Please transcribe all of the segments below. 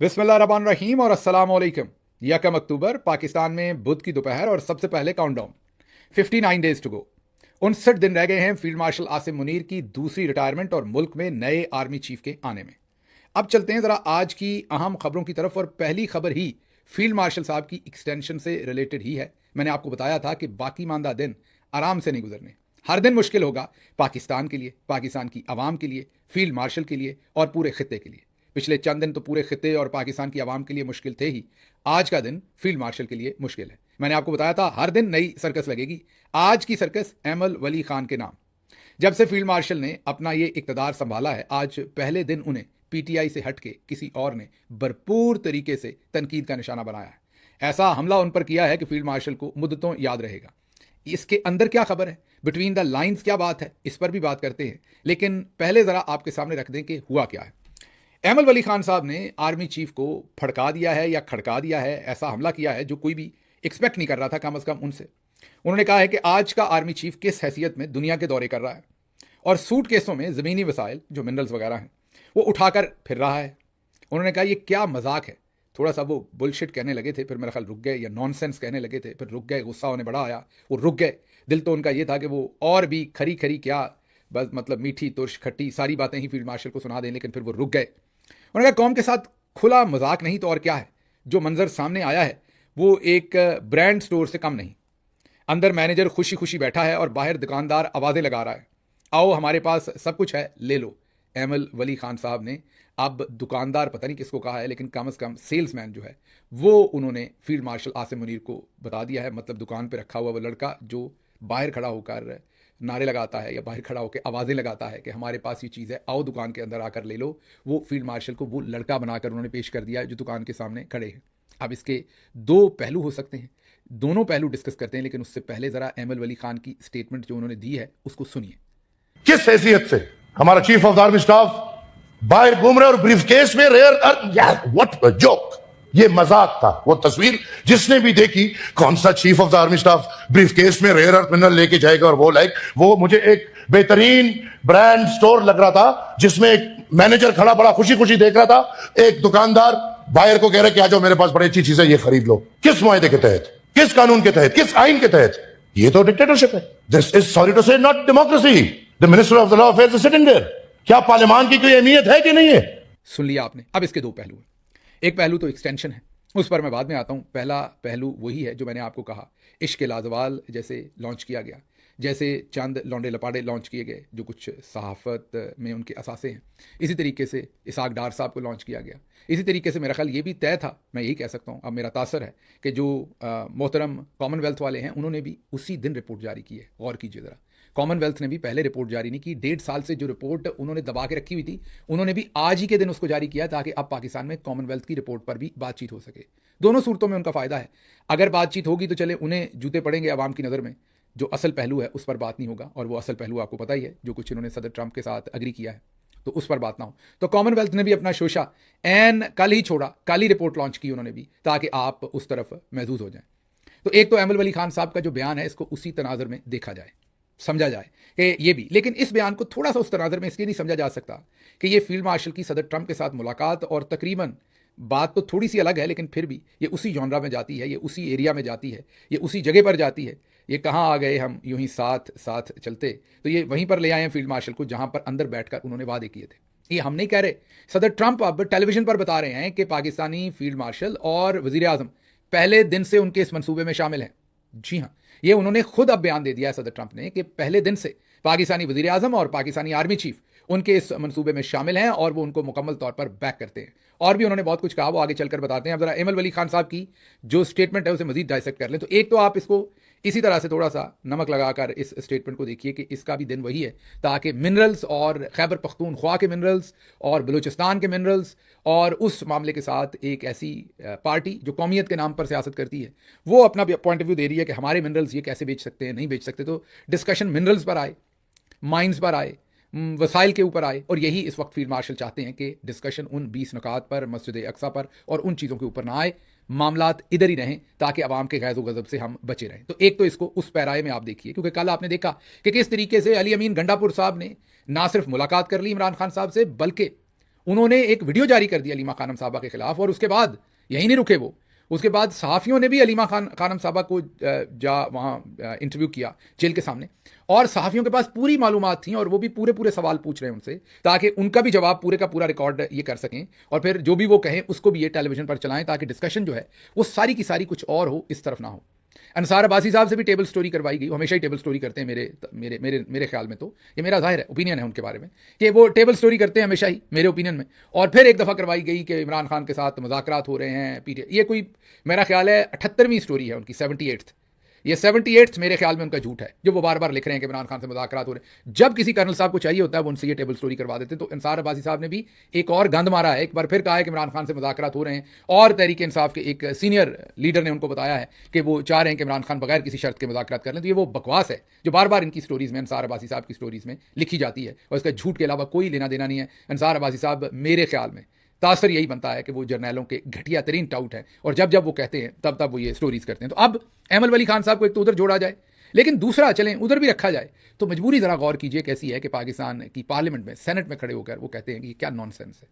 बिस्मिल्लाहिर्रहमानिर्रहीम और अस्सलाम वालेकुम। 1 अक्टूबर पाकिस्तान में बुध की दोपहर और सबसे पहले काउंटडाउन 59 डेज टू गो। 59 दिन रह गए हैं फील्ड मार्शल आसिम मुनीर की दूसरी रिटायरमेंट और मुल्क में नए आर्मी चीफ के आने में। अब चलते हैं जरा आज की अहम खबरों की तरफ और पहली खबर ही फील्ड मार्शल साहब की एक्सटेंशन से रिलेटेड ही है। मैंने आपको बताया था कि बाकी मानदा दिन आराम से नहीं गुजरने, हर दिन मुश्किल होगा पाकिस्तान के लिए, पाकिस्तान की आवाम के लिए, फील्ड मार्शल के लिए और पूरे खित्ते के लिए। पिछले चंद दिन तो पूरे खित्ते और पाकिस्तान की आवाम के लिए मुश्किल थे ही, आज का दिन फील्ड मार्शल के लिए मुश्किल है। मैंने आपको बताया था हर दिन नई सर्कस लगेगी। आज की सर्कस एमल वली खान के नाम। जब से फील्ड मार्शल ने अपना ये इक़्तिदार संभाला है, आज पहले दिन उन्हें पीटीआई से हटके किसी और ने भरपूर तरीके से तनकीद का निशाना बनाया है। ऐसा हमला उन पर किया है कि फील्ड मार्शल को मुद्दतों याद रहेगा। इसके अंदर क्या खबर है, बिटवीन द लाइंस क्या बात है, इस पर भी बात करते हैं। लेकिन पहले जरा आपके सामने रख दें कि हुआ क्या है। एमल वली खान साहब ने आर्मी चीफ को फड़का दिया है या खड़का दिया है, ऐसा हमला किया है जो कोई भी एक्सपेक्ट नहीं कर रहा था, कम से कम उनसे। उन्होंने कहा है कि आज का आर्मी चीफ किस हैसियत में दुनिया के दौरे कर रहा है और सूट केसों में ज़मीनी वसाइल जो मिनरल्स वगैरह हैं वो उठाकर फिर रहा है। उन्होंने कहा ये क्या मजाक है। थोड़ा सा वो बुलशिट कहने लगे थे, फिर मेरा ख्याल रुक गए, या नॉनसेंस कहने लगे थे, फिर रुक गए, गुस्सा होने बड़ा आया, वो रुक गए। दिल तो उनका ये था कि वो और भी खरी खरी क्या, बस मतलब मीठी तुर्श खट्टी सारी बातें ही फील्ड मार्शल को सुना दें, लेकिन फिर वो रुक गए। उन्होंने कहा कौम के साथ खुला मजाक नहीं तो और क्या है। जो मंजर सामने आया है वो एक ब्रांड स्टोर से कम नहीं। अंदर मैनेजर खुशी खुशी बैठा है और बाहर दुकानदार आवाज़ें लगा रहा है, आओ हमारे पास सब कुछ है, ले लो। एमल वली खान साहब ने अब दुकानदार पता नहीं किसको कहा है, लेकिन कम से कम सेल्समैन जो है वो उन्होंने फील्ड मार्शल आसिम मुनीर को बता दिया है। मतलब दुकान पे रखा हुआ वो लड़का जो बाहर खड़ा होकर नारे लगाता है या बाहर खड़ा होकर आवाज़ें लगाता है कि हमारे पास ये चीज़ है, आओ दुकान के अंदर आकर ले लो, वो फील्ड मार्शल को वो लड़का बनाकर उन्होंने पेश कर दिया है जो दुकान के सामने खड़े हैं। अब इसके दो पहलू हो सकते हैं, दोनों पहलू डिस्कस करते हैं, लेकिन उससे पहले ज़रा एमल वली खान की स्टेटमेंट जो उन्होंने दी है उसको सुनिए। किस हैसियत से हमारा chief of the army staff बाहर घूम रहे और ब्रीफकेस में रेयर, व्हाट जोक, ये मजाक था। वो तस्वीर जिसने भी देखी, कौन सा chief of the army staff briefcase में रेयर अर्थ मिनरल लेके जाएगा, और वो मुझे एक बेहतरीन ब्रांड स्टोर लग रहा था जिसमें एक मैनेजर खड़ा बड़ा खुशी खुशी देख रहा था, एक दुकानदार बाहर को कह रहा है कि आ जाओ मेरे पास बड़ी अच्छी चीज है, ये खरीद लो। किस मुआहदे के तहत, किस कानून के तहत, किस आइन के तहत? ये तो डिक्टेटरशिप है। This is, sorry to say, not democracy. The minister of the law affairs is sitting there. क्या पार्लियामान की कोई अहमियत है कि नहीं है? सुन लिया आपने। अब इसके दो पहलू हैं। एक पहलू तो एक्सटेंशन है, उस पर मैं बाद में आता हूँ। पहला पहलू वही है जो मैंने आपको कहा, इश्क लाजवाल जैसे लॉन्च किया गया, जैसे चंद लौंडे लपाड़े लॉन्च किए गए जो कुछ सहाफ़त में उनके असासे हैं, इसी तरीके से इसाक डार साहब को लॉन्च किया गया। इसी तरीके से मेरा ख्याल ये भी तय था, मैं यही कह सकता हूँ, अब मेरा तासर है कि जो मोहतरम कॉमनवेल्थ वाले हैं उन्होंने भी उसी दिन रिपोर्ट जारी की है। गौर कीजिए ज़रा, कॉमनवेल्थ ने भी पहले रिपोर्ट जारी नहीं की। 1.5 साल से जो रिपोर्ट उन्होंने दबा के रखी हुई थी, उन्होंने भी आज ही के दिन उसको जारी किया ताकि अब पाकिस्तान में कॉमनवेल्थ की रिपोर्ट पर भी बातचीत हो सके। दोनों सूरतों में उनका फ़ायदा है। अगर बातचीत होगी तो चले, उन्हें जूते पड़ेंगे आवाम की नज़र में, जो असल पहलू है उस पर बात नहीं होगा, और वो असल पहलू आपको पता ही है जो कुछ इन्होंने सदर ट्रंप के साथ अग्री किया है, तो उस पर बात ना हो। तो कॉमनवेल्थ ने भी अपना शोशा एन कल ही छोड़ा, कल ही रिपोर्ट लॉन्च की उन्होंने भी, ताकि आप उस तरफ महजूज हो जाएं। तो एक तो एमल वली खान साहब का जो बयान है इसको उसी तनाजर में देखा जाए, समझा जाए कि ये भी, लेकिन इस बयान को थोड़ा सा उस तनाजर में इसलिए नहीं समझा जा सकता कि ये फील्ड मार्शल की सदर ट्रंप के साथ मुलाकात, और तकरीबन बात तो थोड़ी सी अलग है लेकिन फिर भी ये उसी जॉनरा में जाती है, ये उसी एरिया में जाती है, ये उसी जगह पर जाती है। ये कहाँ आ गए हम यूं ही साथ साथ चलते, तो ये वहीं पर ले आए हैं फील्ड मार्शल को जहाँ पर अंदर बैठकर उन्होंने वादे किए थे। ये हम नहीं कह रहे, सदर ट्रंप अब टेलीविजन पर बता रहे हैं कि पाकिस्तानी फील्ड मार्शल और वज़ीर आज़म पहले दिन से उनके इस मंसूबे में शामिल हैं। जी हाँ, ये उन्होंने खुद अब बयान दे दिया है सदर ट्रंप ने कि पहले दिन से पाकिस्तानी वज़ीर आज़म और पाकिस्तानी आर्मी चीफ उनके इस मंसूबे में शामिल हैं और वो उनको मुकम्मल तौर पर बैक करते हैं। और भी उन्होंने बहुत कुछ कहा, वो आगे चलकर बताते हैं। अब जरा एमल वली खान साहब की जो स्टेटमेंट है उसे मजीद डाइसेक्ट कर लें। तो एक तो आप इसको इसी तरह से थोड़ा सा नमक लगाकर इस स्टेटमेंट को देखिए कि इसका भी दिन वही है ताकि मिनरल्स और खैबर पख्तूनख्वा के मिनरल्स और बलूचिस्तान के मिनरल्स और उस मामले के साथ एक ऐसी पार्टी जो कौमियत के नाम पर सियासत करती है वो अपना पॉइंट ऑफ व्यू दे रही है कि हमारे मिनरल्स ये कैसे बेच सकते हैं, नहीं बेच सकते। तो डिस्कशन मिनरल्स पर आए, माइंस पर आए, वसाइल के ऊपर आए, और यही इस वक्त फील्ड मार्शल चाहते हैं कि डिस्कशन उन 20 नुकात पर, मस्जिद अक्सा पर और उन चीज़ों के ऊपर ना आए, मामलात इधर ही रहें ताकि आवाम के गैज़ गज़ब से हम बचे रहें। तो एक तो इसको उस पैराए में आप देखिए, क्योंकि कल आपने देखा कि किस तरीके से अली अमीन गंडापुर साहब ने ना सिर्फ मुलाकात कर ली इमरान खान साहब से, बल्कि उन्होंने एक वीडियो जारी कर दिया अलीमा खानम साहबा के खिलाफ, और उसके बाद यहीं नहीं रुके वो, उसके बाद सहाफ़ियों ने भी अलीमा खानम साहबा को वहाँ इंटरव्यू किया जेल के सामने, और सहाफ़ियों के पास पूरी मालूमात थी और वो भी पूरे पूरे सवाल पूछ रहे हैं उनसे, ताकि उनका भी जवाब पूरे का पूरा रिकॉर्ड ये कर सकें, और फिर जो भी वो कहें उसको भी ये टेलीविजन पर चलाएं, ताकि डिस्कशन जो है वो सारी की सारी कुछ और हो, इस तरफ ना हो। अंसार अब्बासी साहब से भी टेबल स्टोरी करवाई गई, वो हमेशा ही टेबल स्टोरी करते हैं मेरे मेरे मेरे मेरे ख्याल में, तो ये मेरा जाहिर है ओपिनियन है उनके बारे में कि वो टेबल स्टोरी करते हैं हमेशा ही मेरे ओपिनियन में। और फिर एक दफ़ा करवाई गई कि इमरान खान के साथ मुज़ाकरात हो रहे हैं पीटे, ये कोई मेरा ख्याल है 78वीं स्टोरी है उनकी, 78th, ये 78th मेरे ख्याल में उनका झूठ है, जो वो बार बार लिख रहे हैं कि इमरान खान से मुज़ाकरात हो रहे हैं। जब किसी कर्नल साहब को चाहिए होता है वो उनसे ये टेबल स्टोरी करवा देते हैं। तो अंसार अब्बासी साहब ने भी एक और गंद मारा है, एक बार फिर कहा है कि इमरान खान से मुज़ाकरात हो रहे हैं, और तहरीक इंसाफ के एक सीनियर लीडर ने उनको बताया है कि वो चाह रहे हैं कि इमरान खान बगैर किसी शर्त के मुज़ाकरात कर लें। तो ये वो बकवास है जो बार बार इनकी स्टोरीज़ में, अंसार अब्बासी साहब की स्टोरीज़ में लिखी जाती है, और इसका झूठ के अलावा कोई लेना देना नहीं है। अंसार अब्बासी साहब मेरे ख्याल में तासर यही बनता है कि वो जर्नैलों के घटिया तरीन टाउट हैं, और जब जब वो कहते हैं तब तब वो ये स्टोरीज़ करते हैं। तो अब अहमद वली खान साहब को एक तो उधर जोड़ा जाए, लेकिन दूसरा चलें उधर भी रखा जाए, तो मजबूरी ज़रा गौर कीजिए कैसी है कि पाकिस्तान की पार्लियामेंट में, सेनेट में खड़े होकर वो कहते हैं कि क्या नॉनसेंस है,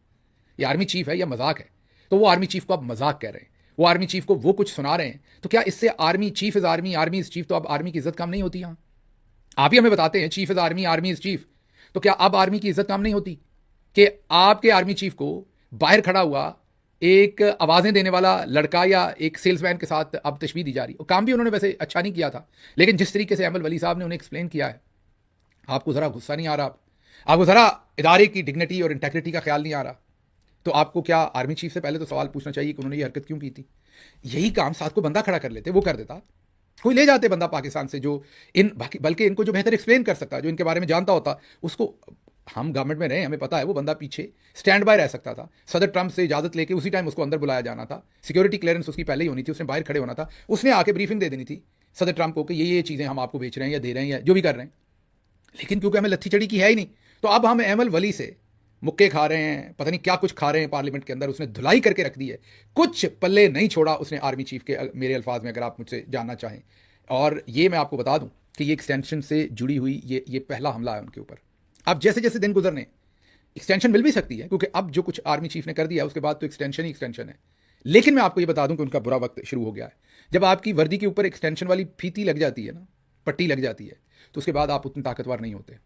ये आर्मी चीफ है या मजाक है। तो वो आर्मी चीफ को अब मजाक कह रहे हैं, वो आर्मी चीफ को वो कुछ सुना रहे हैं, तो क्या इससे army chief is army, army is chief, तो अब आर्मी की इज्जत कम नहीं होती? यहाँ आप ही हमें बताते हैं chief is army, army is chief, तो क्या अब आर्मी की इज्जत कम नहीं होती कि आपके आर्मी चीफ को बाहर खड़ा हुआ एक आवाज़ें देने वाला लड़का या एक सेल्समैन के साथ अब तशबीह दी जा रही? और काम भी उन्होंने वैसे अच्छा नहीं किया था, लेकिन जिस तरीके से अहमद वली साहब ने उन्हें एक्सप्लेन किया है, आपको ज़रा गुस्सा नहीं आ रहा? आपको ज़रा इदारे की डिग्निटी और इंटेग्रिटी का ख्याल नहीं आ रहा? तो आपको क्या आर्मी चीफ से पहले तो सवाल पूछना चाहिए कि उन्होंने ये हरकत क्यों की थी? यही काम साथ को बंदा खड़ा कर लेते, वो कर देता, कोई ले जाते बंदा पाकिस्तान से जो बल्कि इनको जो बेहतर एक्सप्लेन कर सकता, जो इनके बारे में जानता होता, उसको। हम गवर्नमेंट में रहे, हमें पता है वो बंदा पीछे स्टैंड बाय रह सकता था, सदर ट्रंप से इजाज़त लेके उसी टाइम उसको अंदर बुलाया जाना था, सिक्योरिटी क्लियरेंस उसकी पहले ही होनी थी, उसने बाहर खड़े होना था, उसने आके ब्रीफिंग दे देनी थी सदर ट्रंप को कि ये चीज़ें हम आपको बेच रहे हैं या दे रहे हैं या जो भी कर रहे हैं। लेकिन क्योंकि हमें लत्थी चढ़ी की है ही नहीं, तो अब हम अहमद वली से मुक्के खा रहे हैं, पता नहीं क्या कुछ खा रहे हैं पार्लियामेंट के अंदर। उसने धुलाई करके रख दी है, कुछ पल्ले नहीं छोड़ा उसने आर्मी चीफ के, मेरे अल्फाज में अगर आप मुझसे जानना चाहें। और ये मैं आपको बता दूं कि ये एक्सटेंशन से जुड़ी हुई ये पहला हमला है उनके ऊपर। अब जैसे जैसे दिन गुजरने एक्सटेंशन मिल भी सकती है, क्योंकि अब जो कुछ आर्मी चीफ ने कर दिया उसके बाद तो एक्सटेंशन ही एक्सटेंशन है। लेकिन मैं आपको ये बता दूं कि उनका बुरा वक्त शुरू हो गया है। जब आपकी वर्दी के ऊपर एक्सटेंशन वाली फीती लग जाती है ना, पट्टी लग जाती है, तो उसके बाद आप उतने ताकतवर नहीं होते।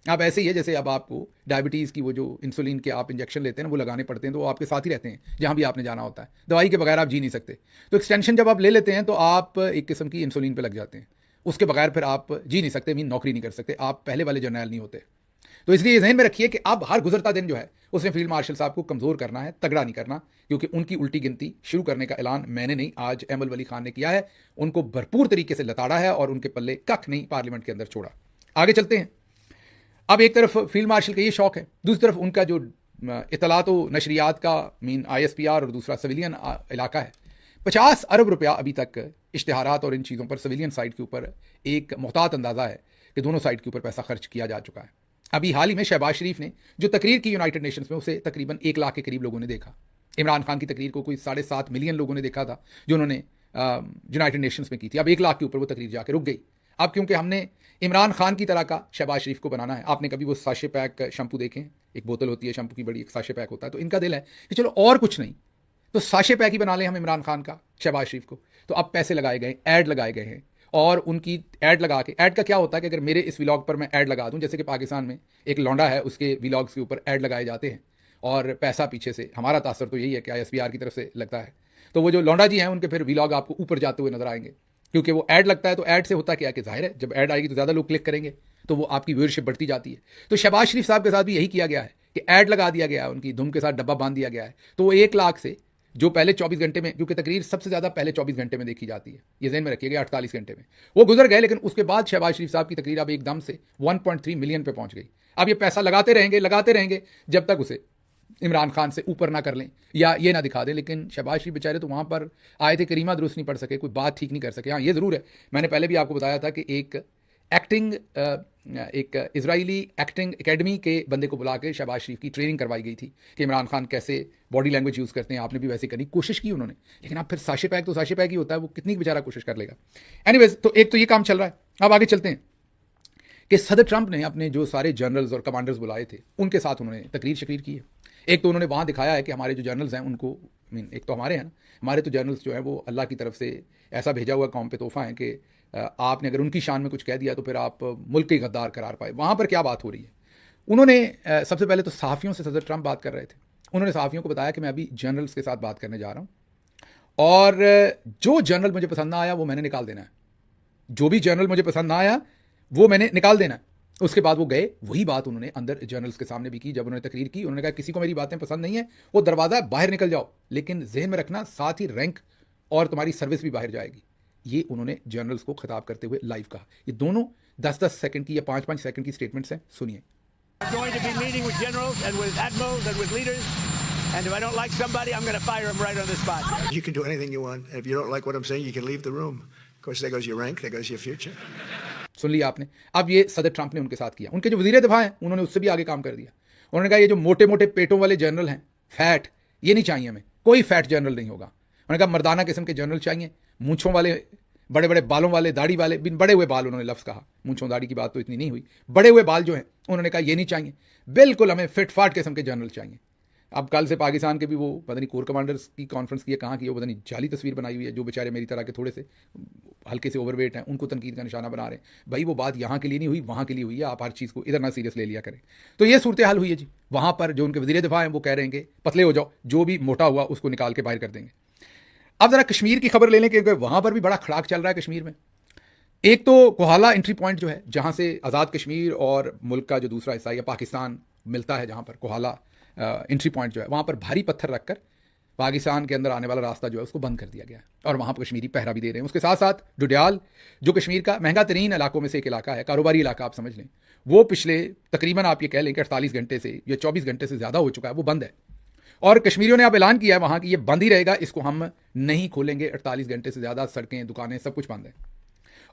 आप ऐसे ही है जैसे अब आपको डायबिटीज़ की वो जो इंसुलिन के आप इंजेक्शन लेते हैं ना, वो लगाने पड़ते हैं, तो वो आपके साथ ही रहते हैं जहाँ भी आपने जाना होता है, दवाई के बगैर आप जी नहीं सकते। तो एक्सटेंशन जब आप ले लेते हैं तो आप एक किस्म की इंसुलिन पे लग जाते हैं, उसके बगैर फिर आप जी नहीं सकते, मीन नौकरी नहीं कर सकते, आप पहले वाले जर्नैल नहीं होते। तो इसलिए ये ज़हन में रखिए कि अब हर गुजरता दिन जो है उसमें फील्ड मार्शल साहब को कमज़ोर करना है, तगड़ा नहीं करना, क्योंकि उनकी उल्टी गिनती शुरू करने का ऐलान मैंने नहीं, आज अहमद वली खान ने किया है। उनको भरपूर तरीके से लताड़ा है और उनके पल्ले कख नहीं पार्लियामेंट के अंदर छोड़ा। आगे चलते हैं। अब एक तरफ फील्ड मार्शल का ये शौक है, दूसरी तरफ उनका जो इतलात व नशरियात का मीन ISPR और दूसरा सिविलियन इलाका है। 50 अरब रुपया अभी तक इश्तिहारात और इन चीज़ों पर सिविलियन साइड के ऊपर एक मुहतात अंदाज़ा है कि दोनों साइड के ऊपर पैसा खर्च किया जा चुका है। अभी हाल ही में शहबाज शरीफ ने जो तकरीर की यूनाइटेड नेशंस में, उसे तकरीबन 1 लाख के करीब लोगों ने देखा। इमरान खान की तकरीर को कोई 7.5 मिलियन लोगों ने देखा था जो उन्होंने यूनाइटेड नेशंस में की थी। अब 1 लाख के ऊपर वो तकरीर जाके रुक गई। अब क्योंकि हमने इमरान खान की तरह का शहबाज शरीफ को बनाना है। आपने कभी वो साशे पैक शैम्पू देखे? एक बोतल होती है शैम्पू की बड़ी, एक साशे पैक होता है। तो इनका दिल है कि चलो और कुछ नहीं तो साशे पैक ही बना लें हम इमरान खान का, शहबाज शरीफ को। तो अब पैसे लगाए गए, ऐड लगाए गए हैं, और उनकी ऐड लगा के, ऐड का क्या होता है कि अगर मेरे इस व्लॉग पर मैं ऐड लगा दूं, जैसे कि पाकिस्तान में एक लौंडा है उसके व्लॉग्स के ऊपर ऐड लगाए जाते हैं और पैसा पीछे से, हमारा तासर तो यही है कि ISPR की तरफ से लगता है। तो वो जो लौंडा जी हैं उनके फिर व्लॉग आपको ऊपर जाते हुए नजर आएंगे, क्योंकि वो ऐड लगता है। तो ऐड से होता क्या है कि जाहिर है जब ऐड आएगी तो ज़्यादा लोग क्लिक करेंगे, तो वो आपकी व्यूअरशिप बढ़ती जाती है। तो शहबाज शरीफ साहब के साथ भी यही किया गया है कि ऐड लगा दिया गया है, उनकी धुम के साथ डब्बा बांध दिया गया है। तो वो 1 लाख से जो पहले 24 घंटे में, क्योंकि तकरीर सबसे ज़्यादा पहले 24 घंटे में देखी जाती है, ये ज़हन में रखिएगा, 48 घंटे में वो गुजर गए। लेकिन उसके बाद शहबाज शरीफ साहब की तकरीर अब एकदम से 1.3 मिलियन पे पहुंच गई। अब ये पैसा लगाते रहेंगे जब तक उसे इमरान खान से ऊपर ना कर लें या ये ना दिखा दें। लेकिन शहबाज शरीफ बेचारे तो वहाँ पर आए थे, करीमा दुरुस्त नहीं पढ़ सके, कोई बात ठीक नहीं कर सके। हाँ ये ज़रूर है, मैंने पहले भी आपको बताया था कि एक इजरायली एक्टिंग एकेडमी के बंदे को बुला के शहबाज शरीफ की ट्रेनिंग करवाई गई थी कि इमरान खान कैसे बॉडी लैंग्वेज यूज़ करते हैं। आपने भी वैसे करनी कोशिश की उन्होंने, लेकिन आप फिर साशे पैक तो साशे पैक ही होता है, वो कितनी बेचारा कोशिश कर लेगा। एनीवेज, तो एक तो ये काम चल रहा है। अब आगे चलते हैं कि सदर ट्रंप ने अपने जो सारे जनरल्स और कमांडर्स बुलाए थे उनके साथ उन्होंने तकरीर शकीर की है। एक तो उन्होंने वहाँ दिखाया है कि हमारे जो जर्नल्स हैं उनको, मीन एक तो हमारे हैं, हमारे तो जर्नल्स जो हैं वो अल्लाह की तरफ से ऐसा भेजा हुआ कौम पे तोहफा है कि आपने अगर उनकी शान में कुछ कह दिया तो फिर आप मुल्क के गद्दार करार पाए। वहाँ पर क्या बात हो रही है, उन्होंने सबसे पहले तो सहाफ़ियों से सदर ट्रंप बात कर रहे थे। उन्होंने सहाफ़ियों को बताया कि मैं अभी जर्नल्स के साथ बात करने जा रहा हूँ और जो जर्नल मुझे पसंद ना आया वो मैंने निकाल देना है, जो भी जर्नल मुझे पसंद ना आया वो मैंने निकाल देना है। उसके बाद वो गए, वही बात उन्होंने अंदर जर्नल्स के सामने भी की। जब उन्होंने तकरीर की, उन्होंने कहा किसी को मेरी बातें पसंद नहीं है वो दरवाज़ा बाहर निकल जाओ, लेकिन जहन में रखना साथ ही रैंक और तुम्हारी सर्विस भी बाहर जाएगी। ये उन्होंने जर्नल्स को खिताब करते हुए लाइव कहा। ये दोनों 10-10 सेकंड की या 5-5 सेकंड की स्टेटमेंट्स हैं, सुनिए। Going to be meeting with generals and with admirals and with leaders, and if I don't like somebody, I'm going to fire him right on the spot. You can do anything you want. If you don't like what I'm saying, you can leave the room. Of course, there goes your rank, there goes your future. सुन लिया आपने। अब ये सदर Trump ने उनके साथ किया। उनके जो वज़ीर दिफा हैं उन्होंने उससे भी आगे काम कर दिया। उन्होंने कहा ये जो मोटे मोटे पेटों वाले जनरल हैं, फैट, ये नहीं चाहिए हमें, कोई फैट जनरल नहीं होगा। उन्होंने कहा मर्दाना किस्म के जनरल चाहिए, मूंछों वाले, बड़े बड़े बालों वाले, दाढ़ी वाले, बिन बड़े हुए बाल, उन्होंने लफ्ज़ कहा, मूंछों दाढ़ी की बात तो इतनी नहीं हुई, बड़े हुए बाल जो हैं उन्होंने कहा ये नहीं चाहिए, बिल्कुल हमें फिट फाट किस्म के जनरल चाहिए। अब कल से पाकिस्तान के भी वो पता नहीं कोर कमांडर्स की कॉन्फ्रेंस की है, कहाँ की है, वो पता नहीं जाली तस्वीर बनाई हुई है, जो बेचारे मेरी तरह के थोड़े से हल्के से ओवरवेट हैं उनको तनकीद का निशाना बना रहे हैं। भाई वो बात यहाँ के लिए नहीं हुई, वहाँ के लिए हुई है, आप हर चीज़ को इधर ना सीरियस ले लिया करें। तो ये सूरत हाल हुई है जी। वहाँ पर जो उनके वज़ीर दिफा हैं वो कह रहे हैं कि पतले हो जाओ, जो भी मोटा हुआ उसको निकाल के बाहर कर देंगे। अब ज़रा कश्मीर की खबर ले लें, क्योंकि वहाँ पर भी बड़ा खड़ाक चल रहा है कश्मीर में। एक तो कोहाला एंट्री पॉइंट जो है, जहाँ से आज़ाद कश्मीर और मुल्क का जो दूसरा हिस्सा या पाकिस्तान मिलता है, जहाँ पर कोहाला एंट्री पॉइंट जो है, वहाँ पर भारी पत्थर रखकर पाकिस्तान के अंदर आने वाला रास्ता जो है उसको बंद कर दिया गया है और वहाँ पर कश्मीरी पहरा भी दे रहे हैं। उसके साथ साथ डुडियाल, जो कश्मीर का महंगा तरीन इलाकों में से एक इलाका है, कारोबारी इलाका आप समझ लें, वो पिछले तकरीबन आप ये कह लें कि 48 घंटे से या 24 घंटे से ज़्यादा हो चुका है, वो बंद है। और कश्मीरियों ने अब ऐलान किया है वहाँ की ये बंद ही रहेगा, इसको हम नहीं खोलेंगे 48 घंटे से ज़्यादा। सड़कें, दुकानें, सब कुछ बंद है।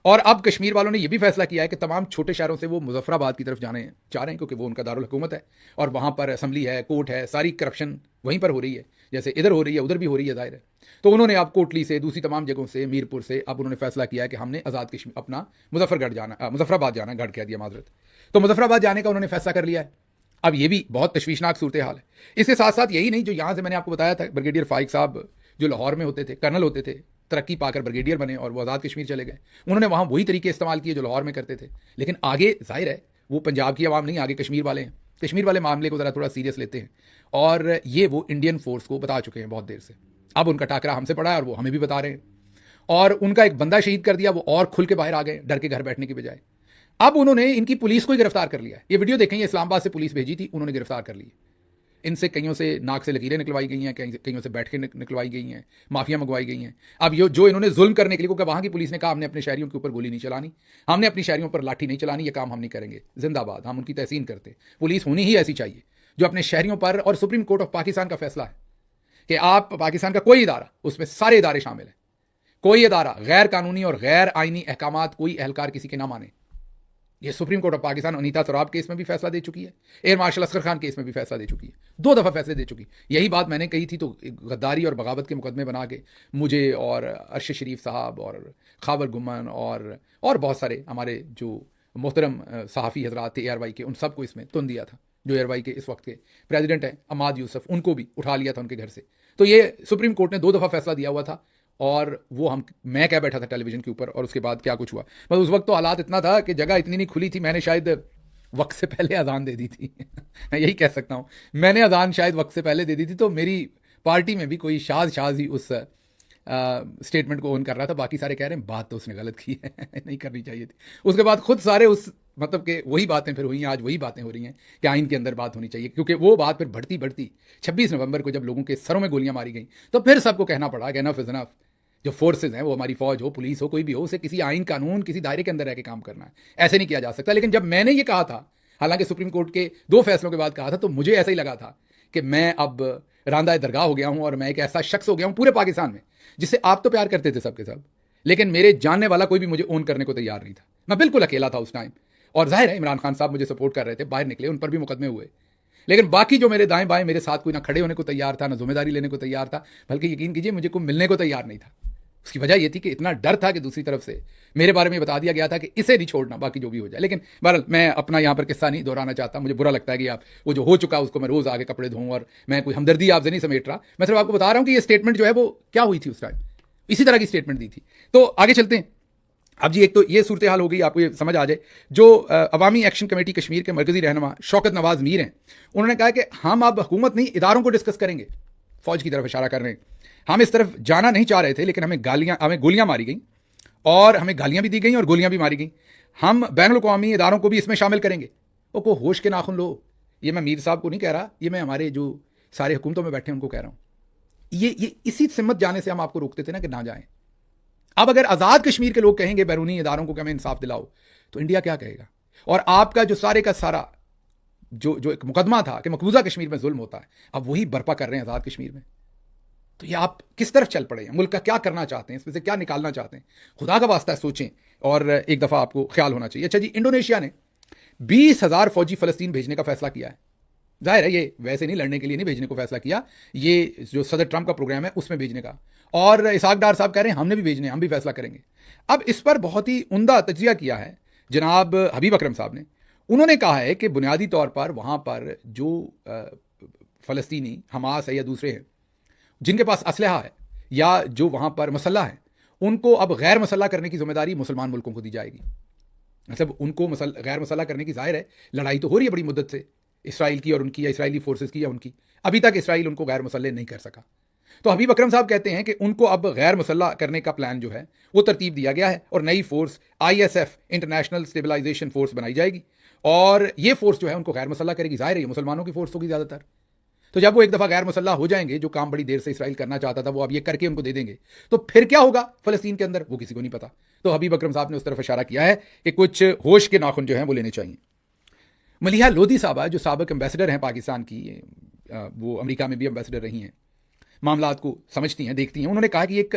और अब कश्मीर वालों ने यह भी फैसला किया है कि तमाम छोटे शहरों से वो मुजफ्फराबाद की तरफ जाने चाह रहे हैं, क्योंकि वो उनका दारुल हुकूमत है और वहाँ पर असम्बली है, कोर्ट है, सारी करप्शन वहीं पर हो रही है, जैसे इधर हो रही है उधर भी हो रही है, जाहिर है। तो उन्होंने अब कोटली से, दूसरी तमाम जगहों से, मीरपुर से, अब उन्होंने फैसला किया है कि हमने आज़ाद कश्मीर अपना मुजफ्फराबाद जाना, गढ़ कह दिया माजरत, तो मुजफ्फराबाद जाने का उन्होंने फैसला कर लिया है। अब ये भी बहुत तशवीशनाक सूरत हाल है। इसके साथ साथ यही नहीं, जो यहाँ से मैंने आपको बताया था, ब्रिगेडियर फाइक साहब जो लाहौर में होते थे, कर्नल होते थे, तरक्की पाकर ब्रिगेडियर बने और वो आज़ाद कश्मीर चले गए। उन्होंने वहाँ वही तरीके इस्तेमाल किए जो लाहौर में करते थे, लेकिन आगे जाहिर है वो पंजाब की आवाम नहीं, आगे कश्मीर वाले हैं। कश्मीर वाले मामले को ज़रा थोड़ा सीरियस लेते हैं और ये वो इंडियन फोर्स को बता चुके हैं बहुत देर से। अब उनका टाकरा हमसे पड़ा है और वो हमें भी बता रहे हैं। और उनका एक बंदा शहीद कर दिया, वो और खुल के बाहर आ गए, डर के घर बैठने की बजाय। अब उन्होंने इनकी पुलिस को ही गिरफ्तार कर लिया है। ये वीडियो देखें, ये इस्लामाबाद से पुलिस भेजी थी, उन्होंने गिरफ्तार कर ली। इनसे कईयों से नाक से लकीरें निकलवाई गई हैं, कईयों से बैठ के निकलवाई गई हैं, माफिया मंगवाई गई हैं। अब ये जो इन्होंने जुल्म करने के लिए, क्योंकि वहाँ की पुलिस ने कहा हमने अपने शहरियों के ऊपर गोली नहीं चलानी, हमने अपनी शहरियों पर लाठी नहीं चलानी, ये काम हम नहीं करेंगे, जिंदाबाद, हम उनकी तहसीन करते। पुलिस होनी ही ऐसी चाहिए जो अपने शहरियों पर, और सुप्रीम कोर्ट ऑफ पाकिस्तान का फैसला है कि आप पाकिस्तान का कोई इदारा, उसमें सारे इदारे शामिल हैं, कोई इदारा गैर कानूनी और गैर आइनी अहकामात कोई एहलकार किसी के ना माने। ये supreme court of Pakistan Anita Turab case में भी फैसला दे चुकी है, air marshal Asghar Khan case में भी फैसला दे चुकी है, 2 दफ़ा फैसले दे चुकी। यही बात मैंने कही थी, तो गद्दारी और बगावत के मुकदमे बना के मुझे और अरशद शरीफ साहब और खावर गुमन और बहुत सारे हमारे जो मोहतरम सहाफ़ी हजरात थे एयरवाई के, उन सबको इसमें तुन दिया था। जो एयरवाई के इस वक्त के प्रेसिडेंट हैं अमाद यूसुफ, उनको भी उठा लिया था उनके घर से। तो ये सुप्रीम कोर्ट ने 2 दफ़ा फैसला दिया हुआ था और वो मैं कह बैठा था टेलीविजन के ऊपर, और उसके बाद क्या कुछ हुआ। बस उस वक्त तो हालात इतना था कि जगह इतनी नहीं खुली थी, मैंने शायद वक्त से पहले अजान दे दी थी मैं यही कह सकता हूँ, मैंने अजान शायद वक्त से पहले दे दी थी। तो मेरी पार्टी में भी कोई शाज ही उस स्टेटमेंट को ओन कर रहा था, बाकी सारे कह रहे हैं बात तो उसने गलत की है नहीं करनी चाहिए थी। उसके बाद खुद सारे उस मतलब कि वही बातें फिर हुई हैं, आज वही बातें हो रही हैं कि आइन के अंदर बात होनी चाहिए, क्योंकि वो बात फिर बढ़ती 26 नवंबर को जब लोगों के सरों में गोलियां मारी गई, तो फिर सबको कहना पड़ा कि एनफ इज एनफ। जो फोर्सेज हैं, वो हमारी फौज हो, पुलिस हो, कोई भी हो, उसे किसी आइन कानून, किसी दायरे के अंदर रह के काम करना है, ऐसे नहीं किया जा सकता। लेकिन जब मैंने ये कहा था, हालांकि सुप्रीम कोर्ट के 2 फैसलों के बाद कहा था, तो मुझे ऐसा ही लगा था कि मैं अब रांदा दरगाह हो गया हूं और मैं एक ऐसा शख्स हो गया हूं पूरे पाकिस्तान में जिससे आप तो प्यार करते थे सबके सब, लेकिन मेरे जानने वाला कोई भी मुझे ओन करने को तैयार नहीं था। मैं बिल्कुल अकेला था उस टाइम, और जाहिर है इमरान खान साहब मुझे सपोर्ट कर रहे थे, बाहर निकले, उन पर भी मुकदमे हुए, लेकिन बाकी जो मेरे दाएं बाएं मेरे साथ कोई ना खड़े होने को तैयार था, ना जिम्मेदारी लेने को तैयार था, बल्कि यकीन कीजिए मुझे कोई मिलने को तैयार नहीं था। उसकी वजह यह थी कि इतना डर था कि दूसरी तरफ से मेरे बारे में बता दिया गया था कि इसे नहीं छोड़ना, बाकी जो भी हो जाए। लेकिन बहरहाल मैं अपना यहाँ पर किस्सा नहीं दोहराना चाहता, मुझे बुरा लगता है कि आप वो जो हो चुका उसको मैं रोज़ आगे कपड़े धोऊं, और मैं कोई हमदर्दी आपसे नहीं समेट रहा, मैं सिर्फ आपको बता रहा हूँ कि ये स्टेटमेंट जो है वो क्या हुई थी उस टाइम, इसी तरह की स्टेटमेंट दी थी। तो आगे चलते हैं। अब जी एक तो ये सूरत हाल हो गई, आपको ये समझ आ जाए। जो अवामी एक्शन कमेटी कश्मीर के मरकजी रहनुमा शौकत नवाज मीर हैं, उन्होंने कहा कि हम अब हुकूमत नहीं इदारों को डिस्कस करेंगे। फौज की तरफ इशारा कर रहे हैं। हम इस तरफ जाना नहीं चाह रहे थे, लेकिन हमें गोलियां मारी गई, और हमें गालियां भी दी गई और गोलियां भी मारी गई। हम बैनुल-अक़वामी इदारों को भी इसमें शामिल करेंगे। वो को होश के नाखुन लो। ये मैं मीर साहब को नहीं कह रहा, ये मैं हमारे जो सारे हुकूमतों में बैठे हैं उनको कह रहा हूँ। ये इसी सिमत जाने से हम आपको रोकते थे ना कि ना जाएं। अब अगर आज़ाद कश्मीर के लोग कहेंगे बैरूनी इदारों को कि हमें इंसाफ दिलाओ, तो इंडिया क्या कहेगा? और आपका जो सारे का सारा जो एक मुकदमा था कि मकबूजा कश्मीर में जुल्म होता है, अब वही बर्पा कर रहे हैं आज़ाद कश्मीर में। तो ये आप किस तरफ चल पड़े हैं? मुल्क का क्या करना चाहते हैं? इसमें से क्या निकालना चाहते हैं? खुदा का वास्ता सोचें, और एक दफ़ा आपको ख्याल होना चाहिए। अच्छा जी, इंडोनेशिया ने 20,000 फौजी फ़लस्तीन भेजने का फैसला किया है। जाहिर है ये वैसे नहीं, लड़ने के लिए नहीं भेजने को फैसला किया, ये जो सदर ट्रंप का प्रोग्राम है उसमें भेजने का। और इसहाक डार साहब कह रहे हैं हमने भी भेजने, हम भी फैसला करेंगे। अब इस पर बहुत ही उम्दा तजिया किया है जनाब हबीब अकरम साहब ने। उन्होंने कहा है कि बुनियादी तौर पर वहाँ पर जो फ़लस्तीनी हमास है या दूसरे हैं जिनके पास असलहा है या जो वहाँ पर मसल्ला है, उनको अब गैर मसल्ला करने की जिम्मेदारी मुसलमान मुल्कों को दी जाएगी। मतलब उनको गैर मसल्ला करने की, जाहिर है लड़ाई तो हो रही है बड़ी मुद्दत से इसराइल की और उनकी, या इसराइली फोर्सेस की या उनकी, अभी तक इसराइल उनको गैर मुसल्ले नहीं कर सका। तो हबीब अकरम साहब कहते हैं कि उनको अब गैर मुसल्ला करने का प्लान जो है वो तरतीब दिया गया है, और नई force ISF international stabilisation force बनाई जाएगी, और ये फोर्स जो है उनको गैर मुसल्ला करेगी। जाहिर है मुसलमानों की फोर्स होगी ज़्यादातर। तो जब वो एक दफ़ा गैर मुसल्ला हो जाएंगे, जो काम बड़ी देर से इसराइल करना चाहता था वो अब ये करके उनको दे देंगे, तो फिर क्या होगा फ़लस्तीन के अंदर वो किसी को नहीं पता। तो हबीब अकरम साहब ने उस तरफ इशारा किया है कि कुछ होश के नाखुन जो हैं वो लेने चाहिए। मलिहा लोधी साहबा जो साबिक एम्बेसडर हैं पाकिस्तान की, वो अमेरिका में भी एम्बेसडर रही हैं, मामलात को समझती हैं, देखती हैं। उन्होंने कहा कि एक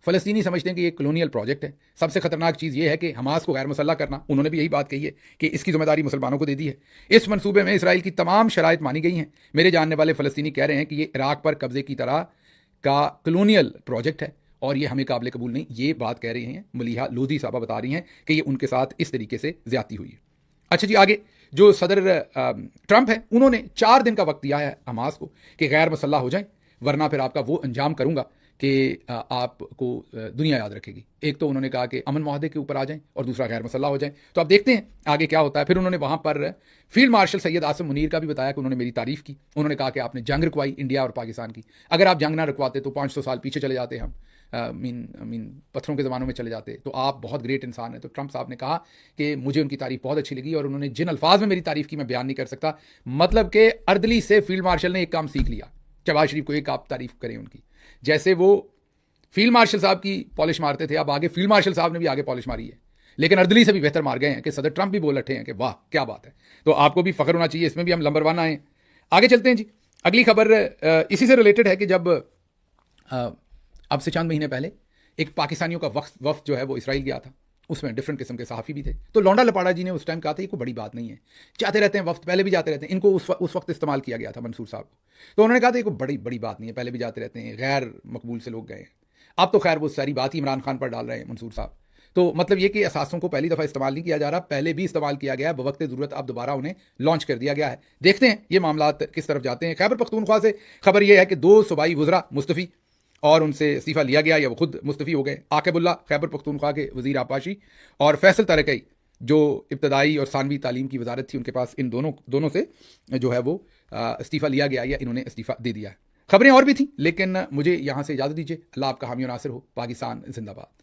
फ़लस्तीनी समझते हैं कि एक कॉलोनियल प्रोजेक्ट है। सबसे खतरनाक चीज़ ये है कि हमास को गैर मुसल्ला करना। उन्होंने भी यही बात कही है कि इसकी जिम्मेदारी मुसलमानों को दे दी है। इस मंसूबे में इसराइल की तमाम शराइत मानी गई हैं। मेरे जानने वाले फ़लस्तीनी कह रहे हैं कि ये इराक पर कब्जे की तरह का कॉलोनियल प्रोजेक्ट है और ये हमें काबिल कबूल नहीं। ये बात कह रही हैं मलिहा लोधी साहबा, बता रही हैं कि ये उनके साथ इस तरीके से ज़्यादती हुई है। अच्छा जी, आगे जो सदर ट्रंप है उन्होंने 4 दिन का वक्त दिया है हमास को कि गैर मुसल्ला हो जाए, वरना फिर आपका वो अंजाम करूंगा कि आपको दुनिया याद रखेगी। एक तो उन्होंने कहा कि अमन माहदे के ऊपर आ जाएं, और दूसरा गैर मुसल्ला हो जाए। तो आप देखते हैं आगे क्या होता है। फिर उन्होंने वहाँ पर फील्ड मार्शल सैयद आसिम मुनीर का भी बताया कि उन्होंने मेरी तारीफ़ की। उन्होंने कहा कि आपने जंग रुकवाई इंडिया और पाकिस्तान की। अगर आप जंग ना रुकवाते तो 500 साल पीछे चले जाते हम, मीन पत्थरों के ज़मानों में चले जाते। तो आप बहुत ग्रेट इंसान हैं। तो ट्रंप साहब ने कहा कि मुझे उनकी तारीफ़ बहुत अच्छी लगी, और उन्होंने जिन अल्फाज में मेरी तारीफ़ की मैं बयान नहीं कर सकता। मतलब कि अर्दली से फील्ड मार्शल ने एक काम सीख लिया। शहबाज शरीफ को एक आप तारीफ़ करें उनकी, जैसे वो फील्ड मार्शल साहब की पॉलिश मारते थे, अब आगे फील्ड मार्शल साहब ने भी आगे पॉलिश मारी है, लेकिन अर्दली से भी बेहतर मार गए हैं कि सदर ट्रंप भी बोल रहे हैं कि वाह क्या बात है। तो आपको भी फ़ख्र होना चाहिए, इसमें भी हम नंबर 1 आए। आगे चलते हैं जी। अगली खबर इसी से रिलेटेड है कि जब अब से चंद महीने पहले एक पाकिस्तानियों का वफ्द जो है वो इसराइल गया था, उसमें डिफरेंट किस्म के सहाफ़ी भी थे। तो लौंडा लपाड़ा जी ने उस टाइम कहा था ये कोई बड़ी बात नहीं है, जाते रहते हैं वफ्द, पहले भी जाते रहते हैं। इनको उस वक्त इस्तेमाल किया गया था मंसूर साहब को। तो उन्होंने कहा था ये कोई बड़ी बात नहीं है, पहले भी जाते रहते हैं, गैर मकबूल से लोग गए हैं। अब तो खैर वो सारी बात ही इमरान खान पर डाल रहे हैं मंसूर साहब। तो मतलब ये कि असासों को पहली दफ़ा इस्तेमाल नहीं किया जा रहा, पहले भी इस्तेमाल किया गया है, बवक्त ज़रूरत अब दोबारा उन्हें लॉन्च कर दिया गया है। देखते हैं ये मामलात किस तरफ जाते हैं। खैबर पख्तूनख्वा से खबर यह है कि 2 सूबाई वज़रा मुस्तफ़ी, और उनसे इस्तीफ़ा लिया गया या वो खुद मुस्तफ़ी हो गए। आकिबुल्ला खैबर पख्तूनख्वा के वज़ीर आपाशी, और फैसल तरकई जो इब्तदाई और सानवी तालीम की वजारत थी उनके पास, इन दोनों से जो है वो इस्तीफ़ा लिया गया या इन्होंने इस्तीफ़ा दे दिया है। खबरें और भी थी, लेकिन मुझे यहाँ से इजाज़त दीजिए। अल्लाह आपका हामी और नासिर हो। पाकिस्तान जिंदाबाद।